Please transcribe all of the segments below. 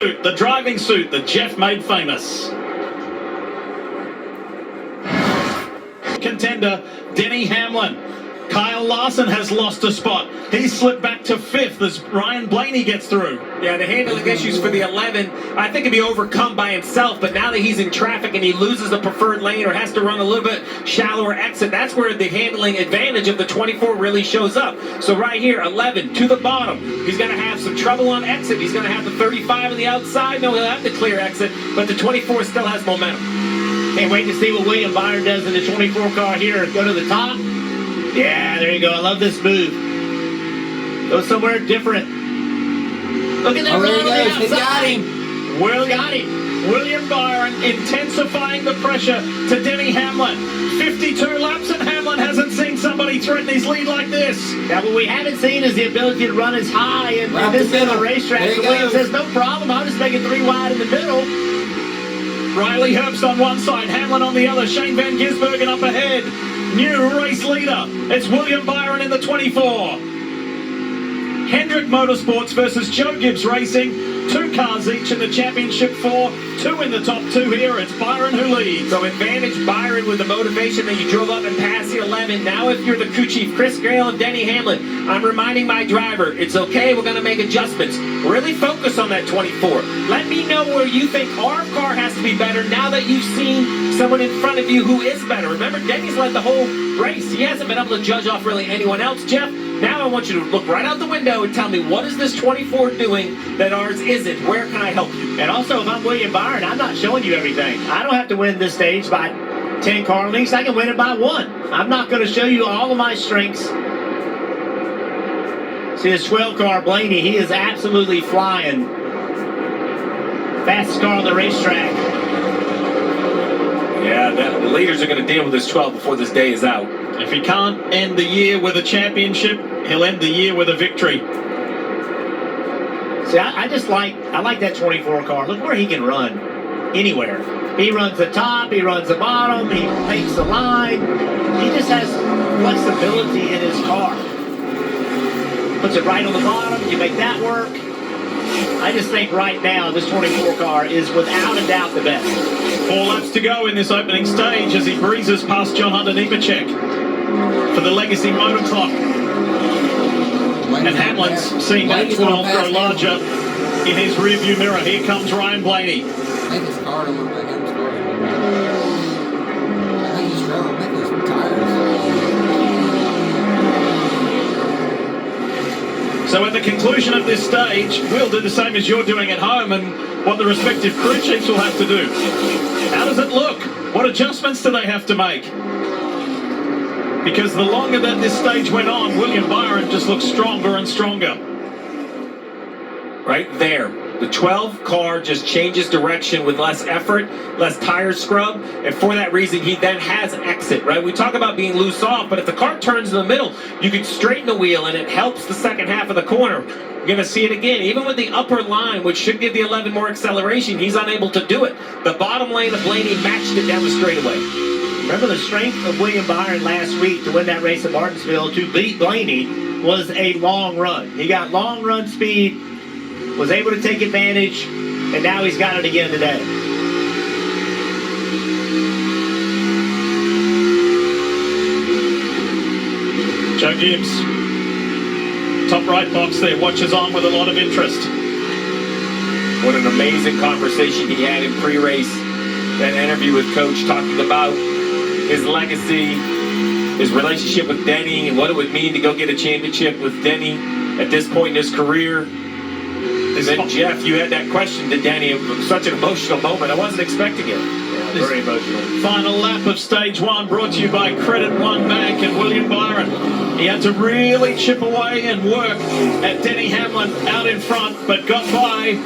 The driving suit that Jeff made famous. Contender Denny Hamlin. Kyle Larson has lost a spot. He's slipped back to 5th as Ryan Blaney gets through. Yeah, the handling issues for the 11, I think, can be overcome by himself, but now that he's in traffic and he loses a preferred lane or has to run a little bit shallower exit, that's where the handling advantage of the 24 really shows up. So right here, 11 to the bottom. He's going to have some trouble on exit. He's going to have the 35 on the outside. No, he'll have the clear exit, but the 24 still has momentum. Can't wait to see what William Byron does in the 24 car here. Go to the top. Yeah, there you go. I love this move. Go somewhere different. Look at that run on the outside. He got him. William Byron intensifying the pressure to Denny Hamlin. 52 laps and Hamlin hasn't seen somebody threaten his lead like this. Now, what we haven't seen is the ability to run as high and this is a racetrack. So William says, no problem. I'll just make it 3 wide in the middle. Riley Herbst on one side, Hamlin on the other, Shane Van Gisbergen up ahead. New race leader, it's William Byron in the 24. Hendrick Motorsports versus Joe Gibbs Racing. 2 cars each in the championship 4, 2 in the top 2 here. It's Byron who leads. So advantage Byron with the motivation that you drove up and passed the 11. Now if you're the crew chief, Chris Grail and Denny Hamlin, I'm reminding my driver, it's okay, we're going to make adjustments. Really focus on that 24. Let me know where you think our car has to be better now that you've seen someone in front of you who is better. Remember, Denny's led the whole race. He hasn't been able to judge off really anyone else, Jeff. Now I want you to look right out the window and tell me, what is this 24 doing that ours isn't? Where can I help you? And also, if I'm William Byron, I'm not showing you everything. I don't have to win this stage by 10 car lengths. I can win it by 1. I'm not going to show you all of my strengths. See this 12 car Blaney, he is absolutely flying. Fastest car on the racetrack. Yeah, the leaders are going to deal with this 12 before this day is out. If he can't end the year with a championship, he'll end the year with a victory. See, I like that 24 car. Look where he can run. Anywhere. He runs the top, he runs the bottom, he makes the line. He just has flexibility in his car. Puts it right on the bottom, you make that work. I just think right now this 24 car is without a doubt the best. 4 laps to go in this opening stage as he breezes past John Hunter Nemechek for the Legacy Motor Clock. And Hamlin's seeing that 12 grow larger in his rearview mirror. Here comes Ryan Blaney. Make his car to look like his car. I think he's trying to make his tires. So at the conclusion of this stage, we'll do the same as you're doing at home and what the respective crew chiefs will have to do. How does it look? What adjustments do they have to make? Because the longer that this stage went on, William Byron just looked stronger and stronger. Right there. The 12 car just changes direction with less effort, less tire scrub, and for that reason, he then has exit, right? We talk about being loose off, but if the car turns in the middle, you can straighten the wheel, and it helps the second half of the corner. You're going to see it again. Even with the upper line, which should give the 11 more acceleration, he's unable to do it. The bottom lane of Blaney matched it down the straightaway. Remember, the strength of William Byron last week to win that race at Martinsville to beat Blaney was a long run. He got long run speed, was able to take advantage, and now he's got it again today. Joe Gibbs, top right box there, watches on with a lot of interest. What an amazing conversation he had in pre-race. That interview with Coach talking about his legacy, his relationship with Denny, and what it would mean to go get a championship with Denny at this point in his career. And then, Jeff, you had that question to Denny. It was such an emotional moment. I wasn't expecting it. Yeah, very emotional. Final lap of stage 1 brought to you by Credit One Bank and William Byron. He had to really chip away and work at Denny Hamlin out in front, but got by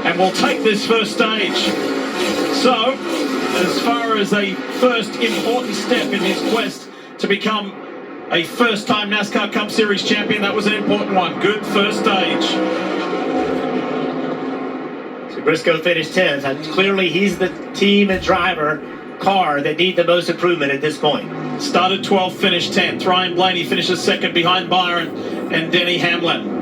and will take this first stage. So, as far as a first important step in his quest to become a first-time NASCAR Cup Series champion, that was an important one. Good first stage. So Briscoe finished 10th. Clearly, he's the team and driver car that need the most improvement at this point. Started 12th, finished 10th. Ryan Blaney finishes second behind Byron and Denny Hamlin.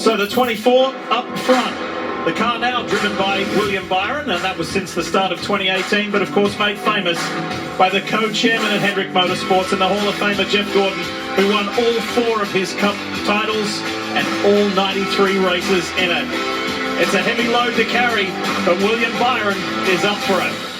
So the 24 up front. The car now driven by William Byron, and that was since the start of 2018, but of course made famous by the co-chairman at Hendrick Motorsports and the Hall of Famer Jeff Gordon, who won all 4 of his Cup titles and all 93 races in it. It's a heavy load to carry, but William Byron is up for it.